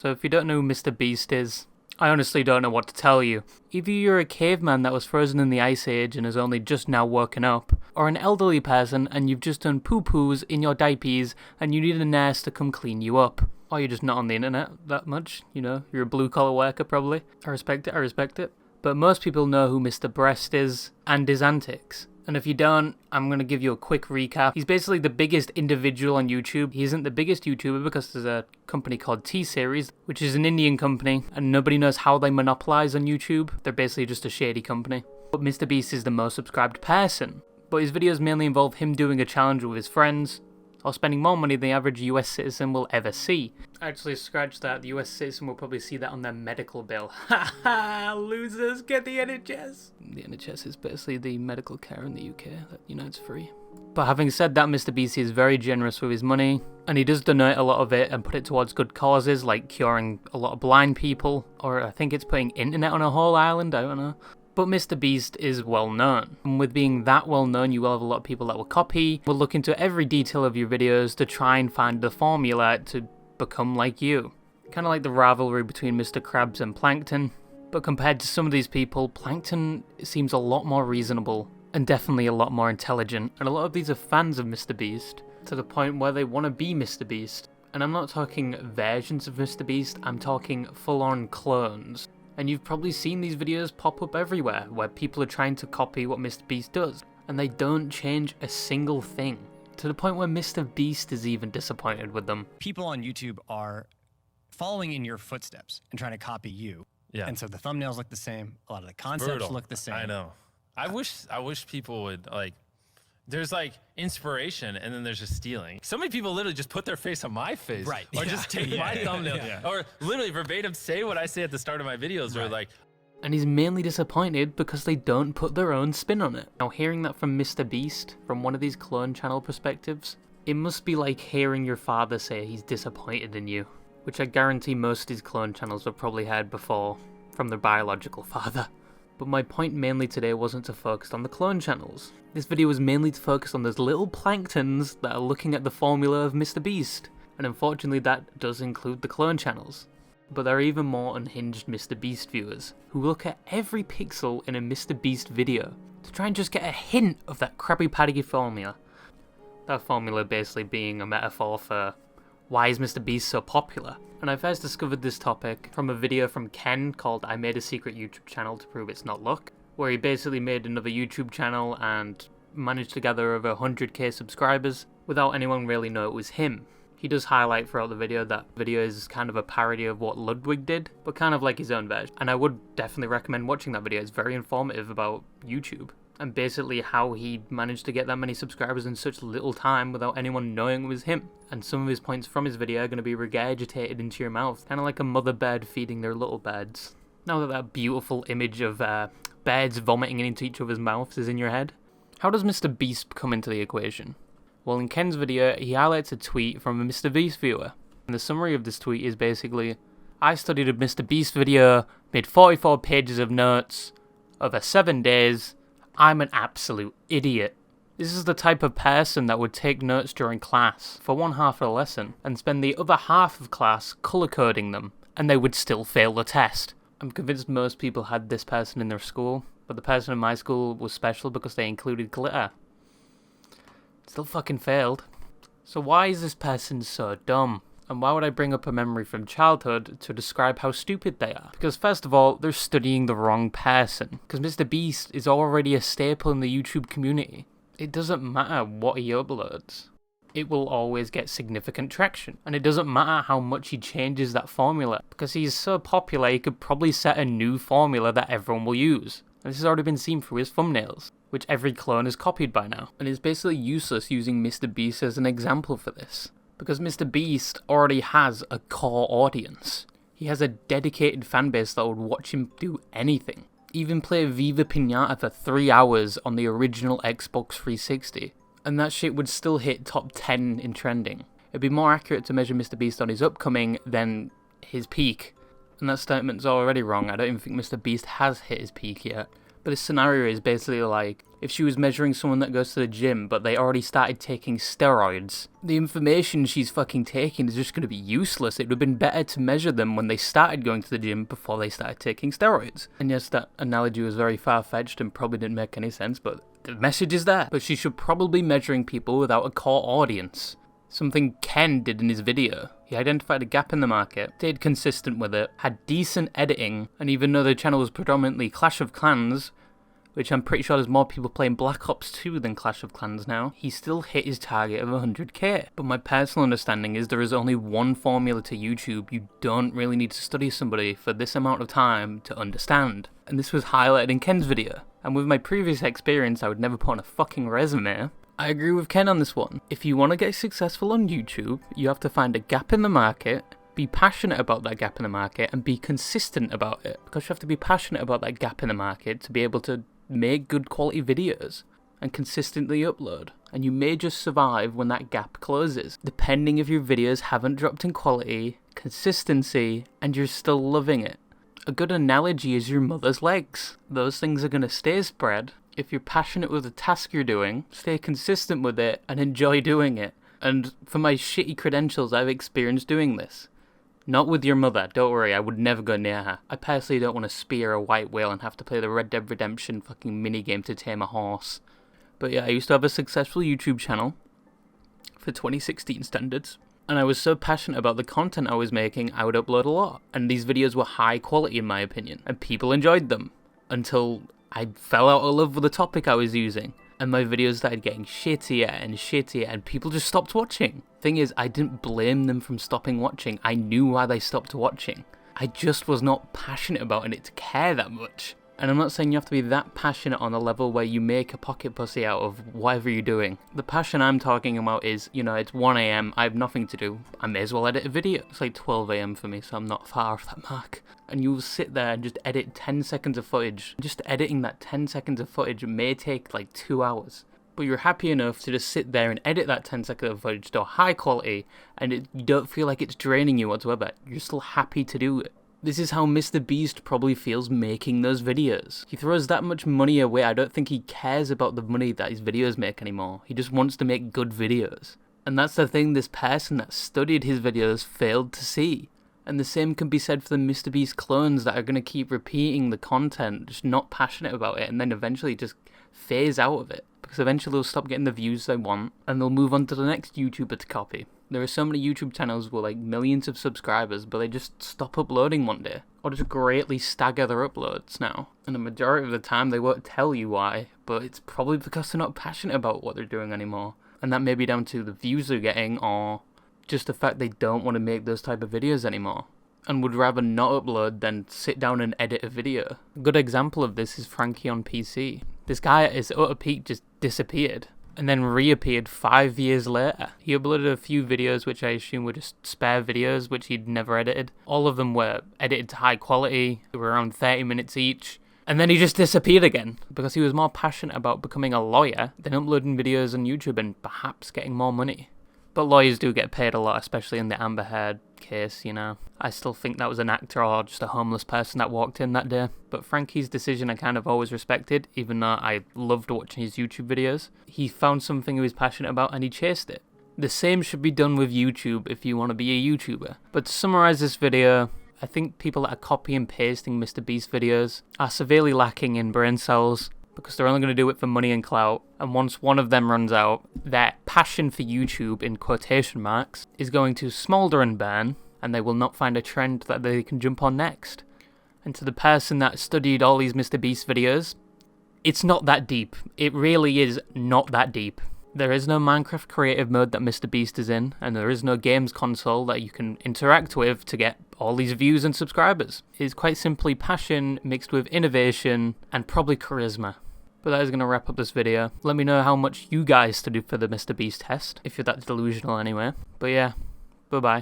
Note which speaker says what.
Speaker 1: So if you don't know who MrBeast is, I honestly don't know what to tell you. Either you're a caveman that was frozen in the Ice Age and is only just now woken up, or an elderly person and you've just done poo-poos in your diapers and you need a nurse to come clean you up. Or you're just not on the internet that much, you know, you're a blue-collar worker probably. I respect it. But most people know who MrBeast is and his antics. And if you don't, I'm going to give you a quick recap. He's basically the biggest individual on YouTube. He isn't the biggest YouTuber because there's a company called T-Series, which is an Indian company, and nobody knows how they monopolize on YouTube. They're basically just a shady company. But MrBeast is the most subscribed person. But his videos mainly involve him doing a challenge with his friends, or spending more money than the average US citizen will ever see. Actually, scratch that, the US citizen will probably see that on their medical bill. Ha ha, losers, get the NHS! The NHS is basically the medical care in the UK that, you know, it's free. But having said that, MrBeast is very generous with his money, and he does donate a lot of it and put it towards good causes, like curing a lot of blind people, or I think it's putting internet on a whole island, I don't know. But MrBeast is well known, and with being that well known, you will have a lot of people that will copy, will look into every detail of your videos to try and find the formula to become like you. Kind of like the rivalry between Mr. Krabs and Plankton, but compared to some of these people, Plankton seems a lot more reasonable, and definitely a lot more intelligent, and a lot of these are fans of MrBeast, to the point where they want to be MrBeast. And I'm not talking versions of MrBeast, I'm talking full-on clones. And you've probably seen these videos pop up everywhere, where people are trying to copy what MrBeast does, and they don't change a single thing, to the point where MrBeast is even disappointed with them.
Speaker 2: People on YouTube are following in your footsteps and trying to copy you.
Speaker 3: Yeah.
Speaker 2: And so the thumbnails look the same, a lot of the concepts look the same.
Speaker 3: I know. I wish people would, like, there's like inspiration and then there's just stealing. So many people literally just put their face on my face.
Speaker 2: Right.
Speaker 3: Or just take my thumbnail. Or literally verbatim say what I say at the start of my videos. Or like.
Speaker 1: And he's mainly disappointed because they don't put their own spin on it. Now, hearing that from MrBeast, from one of these clone channel perspectives, it must be like hearing your father say he's disappointed in you, which I guarantee most of these clone channels have probably heard before from their biological father. But my point mainly today wasn't to focus on the clone channels. This video was mainly to focus on those little planktons that are looking at the formula of MrBeast. And unfortunately that does include the clone channels. But there are even more unhinged MrBeast viewers who look at every pixel in a MrBeast video to try and just get a hint of that Krabby Patty formula. That formula basically being a metaphor for why is MrBeast so popular? And I first discovered this topic from a video from Ken called I Made a Secret YouTube Channel to Prove It's Not Luck, where he basically made another YouTube channel and managed to gather over 100k subscribers without anyone really know it was him. He does highlight throughout the video that video is kind of a parody of what Ludwig did, but kind of like his own version. And I would definitely recommend watching that video. It's very informative about YouTube and basically how he managed to get that many subscribers in such little time without anyone knowing it was him. And some of his points from his video are going to be regurgitated into your mouth, kind of like a mother bird feeding their little birds. Now that that beautiful image of birds vomiting into each other's mouths is in your head, how does MrBeast come into the equation? Well, in Ken's video, he highlights a tweet from a MrBeast viewer. And the summary of this tweet is basically, I studied a MrBeast video, made 44 pages of notes, over 7 days, I'm an absolute idiot. This is the type of person that would take notes during class for one half of the lesson and spend the other half of class color coding them, and they would still fail the test. I'm convinced most people had this person in their school, but the person in my school was special because they included glitter. Still fucking failed. So why is this person so dumb? And why would I bring up a memory from childhood to describe how stupid they are? Because first of all, they're studying the wrong person. Because MrBeast is already a staple in the YouTube community. It doesn't matter what he uploads. It will always get significant traction. And it doesn't matter how much he changes that formula. Because he's so popular, he could probably set a new formula that everyone will use. And this has already been seen through his thumbnails, which every clone has copied by now. And it's basically useless using MrBeast as an example for this. Because MrBeast already has a core audience. He has a dedicated fanbase that would watch him do anything. Even play Viva Pinata for 3 hours on the original Xbox 360. And that shit would still hit top 10 in trending. It'd be more accurate to measure MrBeast on his upcoming than his peak. And that statement's already wrong. I don't even think MrBeast has hit his peak yet. But this scenario is basically like, if she was measuring someone that goes to the gym, but they already started taking steroids, the information she's fucking taking is just going to be useless. It would have been better to measure them when they started going to the gym before they started taking steroids. And yes, that analogy was very far-fetched and probably didn't make any sense, but the message is there. But she should probably be measuring people without a core audience. Something Ken did in his video. He identified a gap in the market, stayed consistent with it, had decent editing, and even though the channel was predominantly Clash of Clans, which I'm pretty sure there's more people playing Black Ops 2 than Clash of Clans now, he still hit his target of 100k. But my personal understanding is there is only one formula to YouTube. You don't really need to study somebody for this amount of time to understand. And this was highlighted in Ken's video. And with my previous experience, I would never put on a fucking resume. I agree with Ken on this one. If you want to get successful on YouTube, you have to find a gap in the market, be passionate about that gap in the market, and be consistent about it. Because you have to be passionate about that gap in the market to be able to make good quality videos and consistently upload. And you may just survive when that gap closes, depending if your videos haven't dropped in quality, consistency, and you're still loving it. A good analogy is your mother's legs. Those things are going to stay spread. If you're passionate with the task you're doing, stay consistent with it and enjoy doing it. And for my shitty credentials, I've experienced doing this. Not with your mother, don't worry, I would never go near her. I personally don't want to spear a white whale and have to play the Red Dead Redemption fucking minigame to tame a horse. But yeah, I used to have a successful YouTube channel for 2016 standards. And I was so passionate about the content I was making, I would upload a lot. And these videos were high quality in my opinion. And people enjoyed them. Until I fell out of love with the topic I was using. And my videos started getting shittier and people just stopped watching. Thing is, I didn't blame them from stopping watching. I knew why they stopped watching. I just was not passionate about it to care that much. And I'm not saying you have to be that passionate on a level where you make a pocket pussy out of whatever you're doing. The passion I'm talking about is, you know, it's 1 AM, I have nothing to do. I may as well edit a video. It's like 12 AM for me, so I'm not far off that mark. And you'll sit there and just edit 10 seconds of footage. Just editing that 10 seconds of footage may take like 2 hours. But you're happy enough to just sit there and edit that 10 seconds of footage to a high quality, and you don't feel like it's draining you whatsoever. You're still happy to do it. This is how MrBeast probably feels making those videos. He throws that much money away. I don't think he cares about the money that his videos make anymore. He just wants to make good videos. And that's the thing this person that studied his videos failed to see. And the same can be said for the MrBeast clones that are going to keep repeating the content, just not passionate about it, and then eventually just phase out of it. Because eventually they'll stop getting the views they want, and they'll move on to the next YouTuber to copy. There are so many YouTube channels with like millions of subscribers, but they just stop uploading one day. Or just greatly stagger their uploads now. And the majority of the time they won't tell you why, but it's probably because they're not passionate about what they're doing anymore. And that may be down to the views they're getting, or just the fact they don't want to make those type of videos anymore. And would rather not upload than sit down and edit a video. A good example of this is Frankie on PC. This guy at his utter peak just disappeared. And then reappeared 5 years later. He uploaded a few videos which I assume were just spare videos which he'd never edited. All of them were edited to high quality. They were around 30 minutes each. And then he just disappeared again because he was more passionate about becoming a lawyer than uploading videos on YouTube and perhaps getting more money. But lawyers do get paid a lot, especially in the Amber Heard case, you know. I still think that was an actor or just a homeless person that walked in that day. But Frankie's decision I kind of always respected, even though I loved watching his YouTube videos. He found something he was passionate about and he chased it. The same should be done with YouTube if you want to be a YouTuber. But to summarize this video, I think people that are copy and pasting MrBeast videos are severely lacking in brain cells, because they're only going to do it for money and clout, and once one of them runs out, their passion for YouTube, in quotation marks, is going to smoulder and burn, and they will not find a trend that they can jump on next. And to the person that studied all these MrBeast videos, it's not that deep. It really is not that deep. There is no Minecraft creative mode that MrBeast is in, and there is no games console that you can interact with to get all these views and subscribers. It's quite simply passion mixed with innovation and probably charisma. But that is going to wrap up this video. Let me know how much you guys studied for the MrBeast test, if you're that delusional anyway. But yeah, bye-bye.